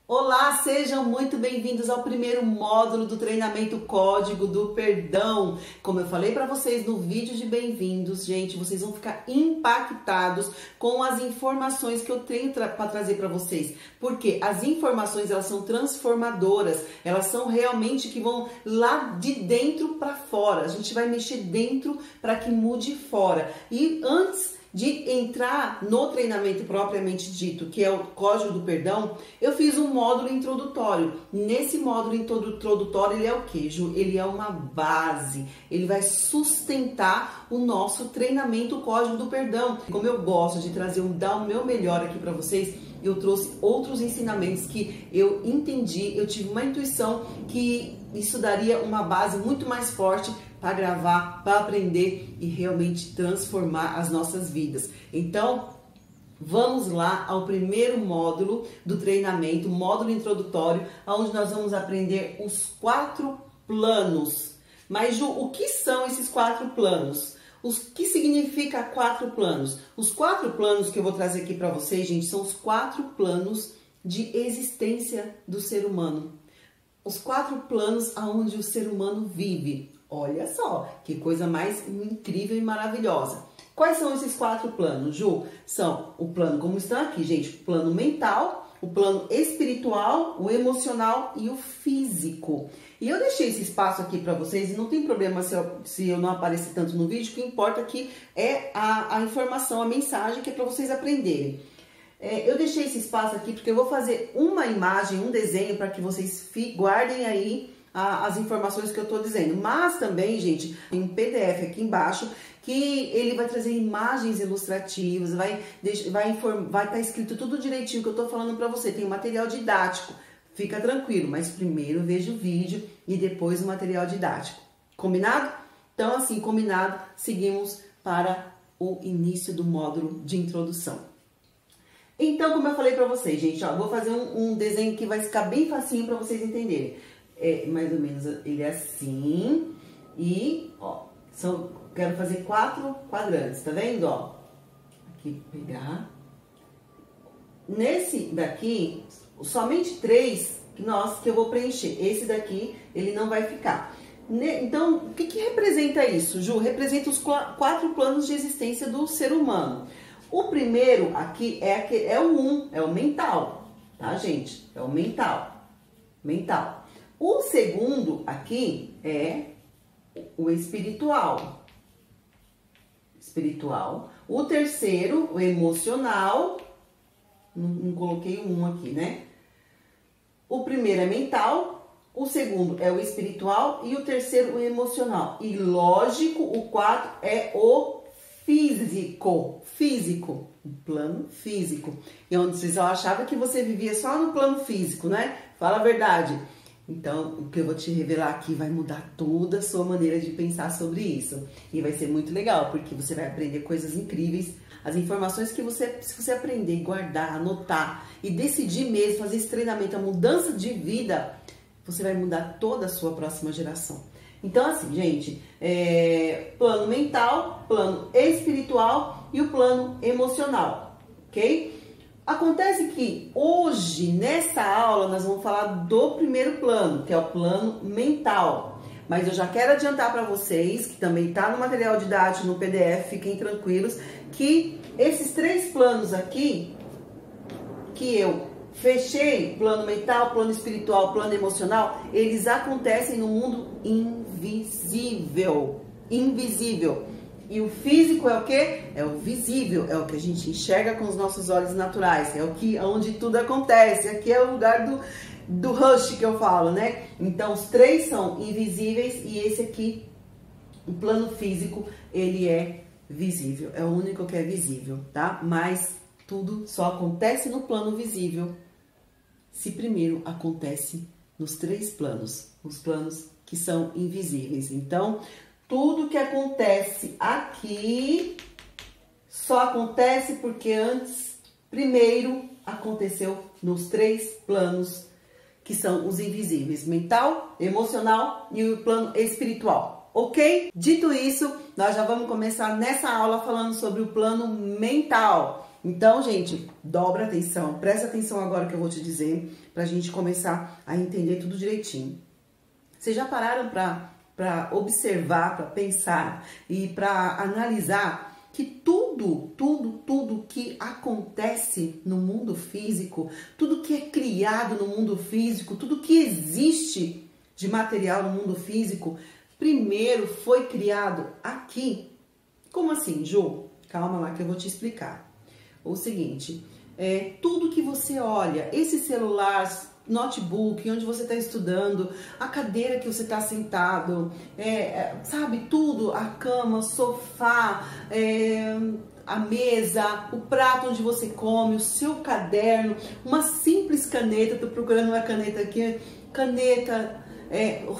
Olá, sejam muito bem-vindos ao primeiro módulo do treinamento Código do Perdão. Como eu falei para vocês no vídeo de bem-vindos, gente, vocês vão ficar impactados com as informações que eu tenho para trazer para vocês. Porque as informações, elas são transformadoras, elas são realmente que vão lá de dentro para fora. A gente vai mexer dentro para que mude fora. E antes de entrar no treinamento propriamente dito, que é o Código do Perdão, eu fiz um módulo introdutório. Nesse módulo introdutório, ele é o quê, Ju? Ele é uma base, ele vai sustentar o nosso treinamento Código do Perdão. Como eu gosto de dar o meu melhor aqui para vocês, eu trouxe outros ensinamentos que eu entendi, eu tive uma intuição que isso daria uma base muito mais forte para gravar, para aprender e realmente transformar as nossas vidas. Então, vamos lá ao primeiro módulo do treinamento, módulo introdutório, onde nós vamos aprender os 4 planos. Mas, Ju, o que são esses 4 planos? O que significa 4 planos? Os 4 planos que eu vou trazer aqui para vocês, gente, são os 4 planos de existência do ser humano. Os 4 planos aonde o ser humano vive. Olha só, que coisa mais incrível e maravilhosa. Quais são esses 4 planos, Ju? São o plano, como estão aqui, gente, o plano mental, o plano espiritual, o emocional e o físico. E eu deixei esse espaço aqui para vocês, e não tem problema se eu não aparecer tanto no vídeo, o que importa aqui é a informação, a mensagem que é para vocês aprenderem. Eu deixei esse espaço aqui porque eu vou fazer uma imagem, um desenho para que vocês guardem aí as informações que eu tô dizendo. Mas também, gente, tem um PDF aqui embaixo que ele vai trazer imagens ilustrativas, vai estar escrito tudo direitinho que eu tô falando para você. Tem um material didático, fica tranquilo, mas primeiro veja o vídeo e depois o material didático. Combinado? Então, assim, combinado, seguimos para o início do módulo de introdução. Então, como eu falei pra vocês, gente, ó, vou fazer um desenho que vai ficar bem facinho pra vocês entenderem. É, mais ou menos, ele é assim, e, ó, quero fazer 4 quadrantes, tá vendo, ó? Aqui, pegar. Nesse daqui, somente 3 que eu vou preencher. Esse daqui, ele não vai ficar. Então, o que representa isso, Ju? Representa os 4 planos de existência do ser humano. O primeiro aqui é o 1, é o mental, tá, gente? É o mental. Mental. O segundo aqui é o espiritual. Espiritual. O terceiro, o emocional. Não coloquei o 1 aqui, né? O primeiro é mental. O segundo é o espiritual. E o terceiro, o emocional. E lógico, o 4 é o físico, o plano físico. E onde vocês achavam que você vivia só no plano físico, né? Fala a verdade. Então, o que eu vou te revelar aqui vai mudar toda a sua maneira de pensar sobre isso. E vai ser muito legal, porque você vai aprender coisas incríveis. As informações que se você aprender, guardar, anotar e decidir mesmo fazer esse treinamento, a mudança de vida, você vai mudar toda a sua próxima geração. Então, assim, gente, plano mental, plano espiritual e o plano emocional, ok? Acontece que hoje, nessa aula, nós vamos falar do primeiro plano, que é o plano mental. Mas eu já quero adiantar para vocês, que também está no material didático, no PDF, fiquem tranquilos, que esses 3 planos aqui, que eu fechei, plano mental, plano espiritual, plano emocional, eles acontecem no mundo invisível. Invisível. E o físico é o quê? É o visível, é o que a gente enxerga com os nossos olhos naturais, é onde tudo acontece. Aqui é o lugar do rush que eu falo, né? Então, os 3 são invisíveis e esse aqui, o plano físico, ele é visível. É o único que é visível, tá? Mas tudo só acontece no plano visível se primeiro acontece nos 3 planos, os planos que são invisíveis. Então, tudo que acontece aqui só acontece porque antes, primeiro, aconteceu nos 3 planos que são os invisíveis, mental, emocional e o plano espiritual, ok? Dito isso, nós já vamos começar nessa aula falando sobre o plano mental. Então, gente, dobra atenção, presta atenção agora que eu vou te dizer, pra gente começar a entender tudo direitinho. Vocês já pararam pra observar, pra pensar e pra analisar que tudo que acontece no mundo físico, tudo que é criado no mundo físico, tudo que existe de material no mundo físico, primeiro foi criado aqui? Como assim, Ju? Calma lá que eu vou te explicar. O seguinte, tudo que você olha, esse celular, notebook, onde você está estudando, a cadeira que você está sentado, sabe, tudo, a cama, sofá, a mesa, o prato onde você come, o seu caderno, uma simples caneta, tô procurando uma caneta aqui, caneta,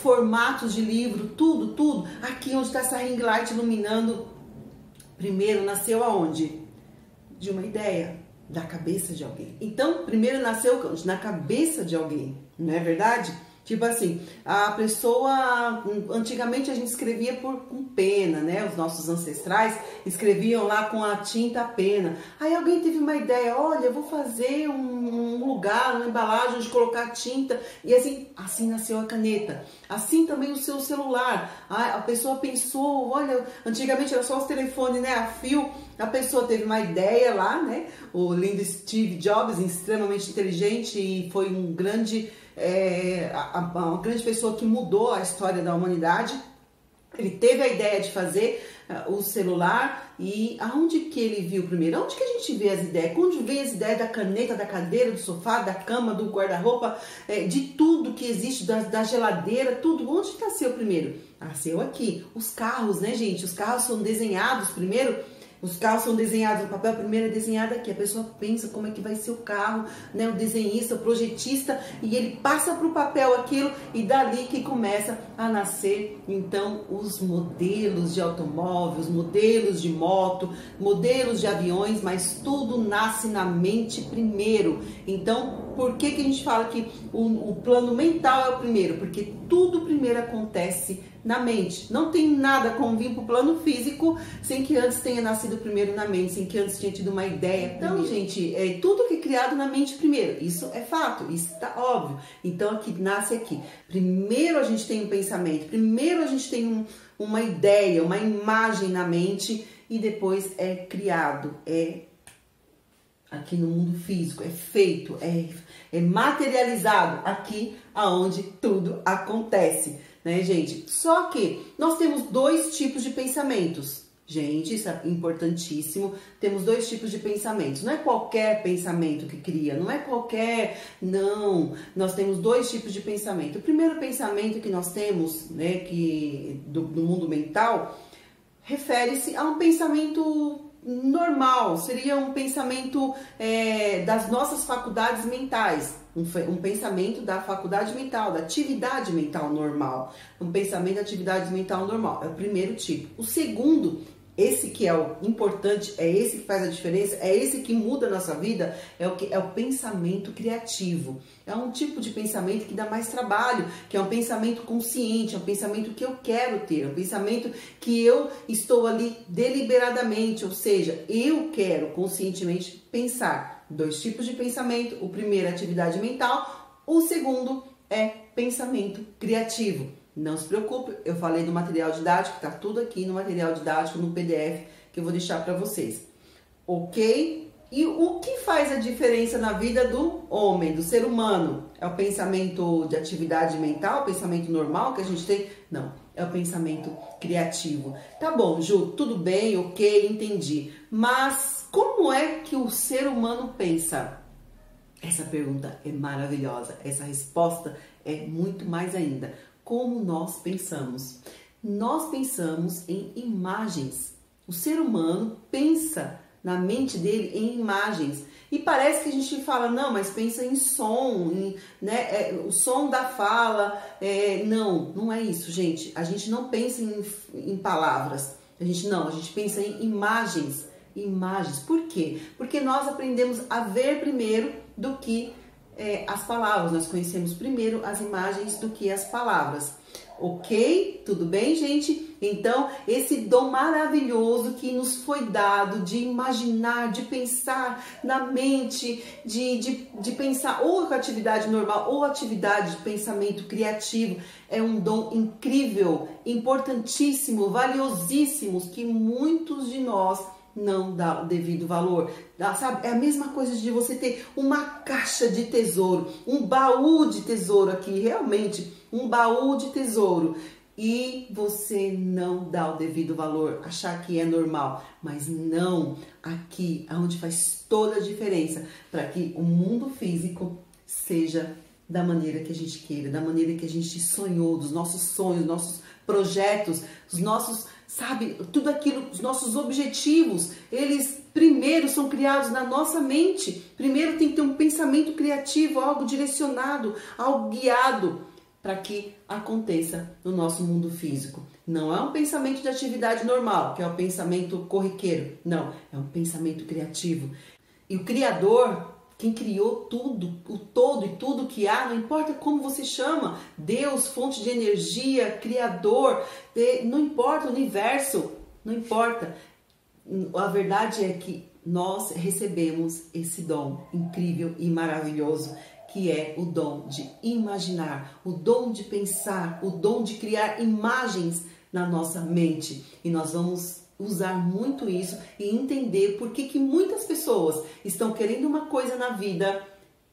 formatos de livro, tudo, aqui onde está essa ring light iluminando, primeiro nasceu aonde? De uma ideia, da cabeça de alguém. Então, primeiro nasceu na cabeça de alguém, não é verdade? Tipo assim, a pessoa, antigamente a gente escrevia com pena, né? Os nossos ancestrais escreviam lá com a tinta a pena. Aí alguém teve uma ideia, olha, eu vou fazer um lugar, uma embalagem onde colocar tinta. E assim nasceu a caneta. Assim também o seu celular. A pessoa pensou, olha, antigamente era só os telefones, né? A fio. A pessoa teve uma ideia lá, né? O lindo Steve Jobs, extremamente inteligente e foi uma grande pessoa que mudou a história da humanidade. Ele teve a ideia de fazer o celular e aonde que ele viu primeiro? Aonde que a gente vê as ideias? Onde vem as ideias da caneta, da cadeira, do sofá, da cama, do guarda-roupa, de tudo que existe, da geladeira, tudo. Onde nasceu primeiro? Nasceu aqui. Os carros, né, gente? Os carros são desenhados primeiro. Os carros são desenhados no papel, primeiro é desenhado aqui. A pessoa pensa como é que vai ser o carro, né? O desenhista, o projetista, e ele passa para o papel aquilo e dali que começa a nascer, então, os modelos de automóveis, modelos de moto, modelos de aviões, mas tudo nasce na mente primeiro. Então, por que a gente fala que o plano mental é o primeiro? Porque tudo primeiro acontece na mente. Não tem nada como vir para o plano físico sem que antes tenha nascido primeiro na mente, sem que antes tenha tido uma ideia. Então, gente, tudo que é criado na mente primeiro. Isso é fato, isso está óbvio. Então, aqui nasce aqui. Primeiro a gente tem um pensamento, primeiro a gente tem uma ideia, uma imagem na mente e depois é criado, aqui no mundo físico, é feito, é materializado aqui aonde tudo acontece, né, gente? Só que nós temos dois tipos de pensamentos. Gente, isso é importantíssimo. Temos dois tipos de pensamentos. Não é qualquer pensamento que cria, não é qualquer... Não, nós temos dois tipos de pensamento. O primeiro pensamento que nós temos, né, do mundo mental, refere-se a um pensamento normal, seria um pensamento das nossas faculdades mentais, um pensamento da faculdade mental, da atividade mental normal, um pensamento da atividade mental normal, é o primeiro tipo. O segundo, esse que é o importante, é esse que faz a diferença, é esse que muda a nossa vida, é o pensamento criativo. É um tipo de pensamento que dá mais trabalho, que é um pensamento consciente, é um pensamento que eu quero ter, é um pensamento que eu estou ali deliberadamente, ou seja, eu quero conscientemente pensar. Dois tipos de pensamento, o primeiro é atividade mental, o segundo é pensamento criativo. Não se preocupe, eu falei do material didático, tá tudo aqui no material didático, no PDF, que eu vou deixar para vocês. Ok? E o que faz a diferença na vida do homem, do ser humano? É o pensamento de atividade mental, o pensamento normal que a gente tem? Não, é o pensamento criativo. Tá bom, Ju, tudo bem, ok, entendi. Mas como é que o ser humano pensa? Essa pergunta é maravilhosa, essa resposta é muito mais ainda. Como nós pensamos? Nós pensamos em imagens. O ser humano pensa na mente dele em imagens. E parece que a gente fala, não, mas pensa em som, né? O som da fala. Não é isso, gente. A gente não pensa em palavras. A gente pensa em imagens. Imagens. Por quê? Porque nós aprendemos a ver primeiro do que as palavras, nós conhecemos primeiro as imagens do que as palavras. Ok? Tudo bem, gente? Então, esse dom maravilhoso que nos foi dado de imaginar, de pensar na mente, de pensar ou atividade normal ou atividade de pensamento criativo, é um dom incrível, importantíssimo, valiosíssimo, que muitos de nós não dá o devido valor, sabe? É a mesma coisa de você ter uma caixa de tesouro, um baú de tesouro aqui, realmente, um baú de tesouro, e você não dá o devido valor, achar que é normal, mas não, aqui, onde faz toda a diferença, para que o mundo físico seja da maneira que a gente queira, da maneira que a gente sonhou, dos nossos sonhos, nossos projetos, os nossos, sabe, tudo aquilo, os nossos objetivos, eles primeiro são criados na nossa mente. Primeiro tem que ter um pensamento criativo, algo direcionado, algo guiado para que aconteça no nosso mundo físico. Não é um pensamento de atividade normal, que é o pensamento corriqueiro. Não, é um pensamento criativo. E o Criador, quem criou tudo, o todo e tudo que há, não importa como você chama, Deus, fonte de energia, Criador, não importa, universo, não importa. A verdade é que nós recebemos esse dom incrível e maravilhoso, que é o dom de imaginar, o dom de pensar, o dom de criar imagens na nossa mente. E nós vamos usar muito isso e entender por que muitas pessoas estão querendo uma coisa na vida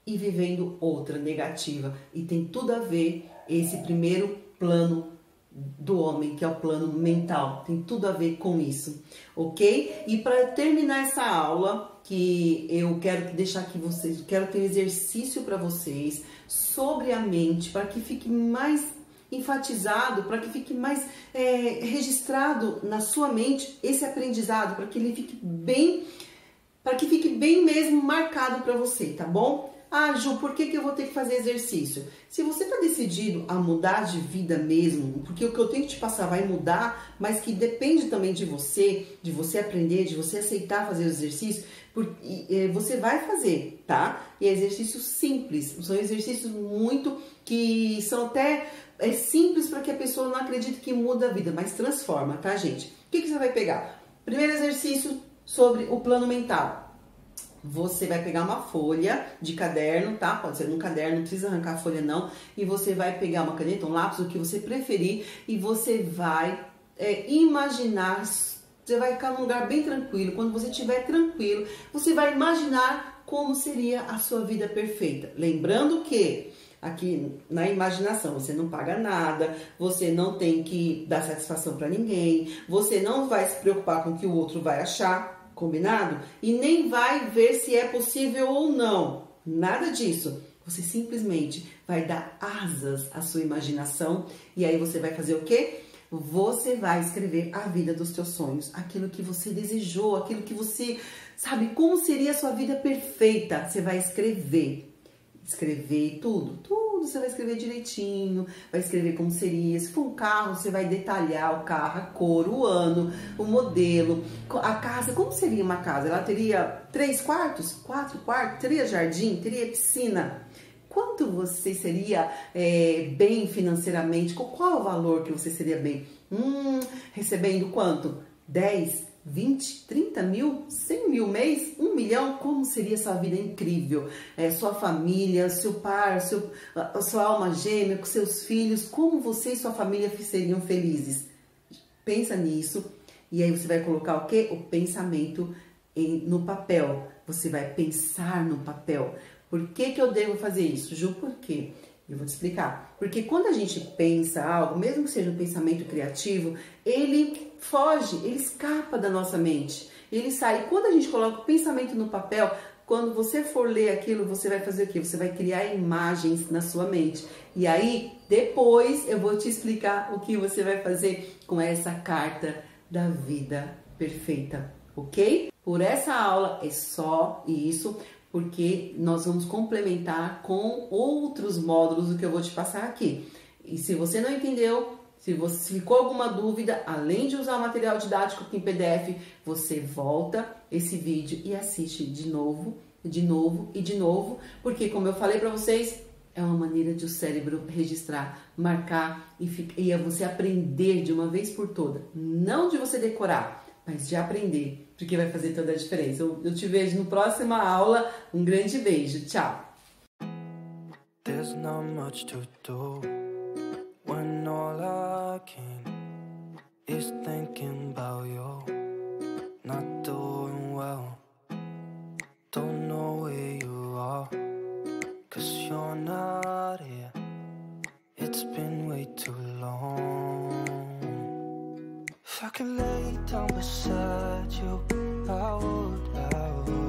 e vivendo outra negativa. E tem tudo a ver esse primeiro plano do homem, que é o plano mental. Tem tudo a ver com isso, ok? E para terminar essa aula, que eu quero deixar aqui vocês, quero ter um exercício para vocês sobre a mente, para que fique mais enfatizado, para que fique mais registrado na sua mente esse aprendizado, para que ele fique bem, para que fique bem mesmo marcado para você, tá bom? Ah, Ju, por que eu vou ter que fazer exercício? Se você está decidido a mudar de vida mesmo, porque o que eu tenho que te passar vai mudar, mas que depende também de você aprender, de você aceitar fazer o exercício, você vai fazer, tá? E é exercícios simples, são exercícios muito que são até simples para que a pessoa não acredite que muda a vida, mas transforma, tá, gente? O que você vai pegar? Primeiro exercício sobre o plano mental. Você vai pegar uma folha de caderno, tá? Pode ser num caderno, não precisa arrancar a folha não. E você vai pegar uma caneta, um lápis, o que você preferir. E você vai imaginar, você vai ficar num lugar bem tranquilo. Quando você estiver tranquilo, você vai imaginar como seria a sua vida perfeita. Lembrando que aqui na imaginação você não paga nada, você não tem que dar satisfação para ninguém, você não vai se preocupar com o que o outro vai achar. Combinado? E nem vai ver se é possível ou não. Nada disso. Você simplesmente vai dar asas à sua imaginação e aí você vai fazer o quê? Você vai escrever a vida dos teus sonhos, aquilo que você desejou, aquilo que você sabe, como seria a sua vida perfeita. Você vai escrever tudo você vai escrever direitinho, vai escrever como seria. Se for um carro, você vai detalhar o carro, a cor, o ano, o modelo, a casa. Como seria uma casa? Ela teria 3 quartos, 4 quartos, teria jardim, teria piscina. Quanto você seria bem financeiramente? Qual o valor que você seria bem? Recebendo quanto? 10, 20, 30 mil, 100 mil mês, 1 milhão, como seria sua vida incrível? Sua família, seu par, sua alma gêmea, com seus filhos, como você e sua família seriam felizes? Pensa nisso e aí você vai colocar o quê? O pensamento no papel. Você vai pensar no papel. Por que eu devo fazer isso, Ju? Por quê? Eu vou te explicar. Porque quando a gente pensa algo, mesmo que seja um pensamento criativo, ele foge, ele escapa da nossa mente. Ele sai. E quando a gente coloca o pensamento no papel, quando você for ler aquilo, você vai fazer o quê? Você vai criar imagens na sua mente. E aí, depois, eu vou te explicar o que você vai fazer com essa carta da vida perfeita, ok? Por essa aula é só isso, porque nós vamos complementar com outros módulos do que eu vou te passar aqui. E se você não entendeu, se ficou alguma dúvida, além de usar o material didático em PDF, você volta esse vídeo e assiste de novo de novo e de novo, porque como eu falei para vocês, é uma maneira de o cérebro registrar, marcar e é você aprender de uma vez por toda. Não de você decorar, mas de aprender, porque vai fazer toda a diferença. Eu te vejo na próxima aula. Um grande beijo. Tchau! There's not much to do when all I can is thinking about you. Not doing well, don't know where you are, 'cause you're not here. It's been way too long. If I could lay down beside you, I would.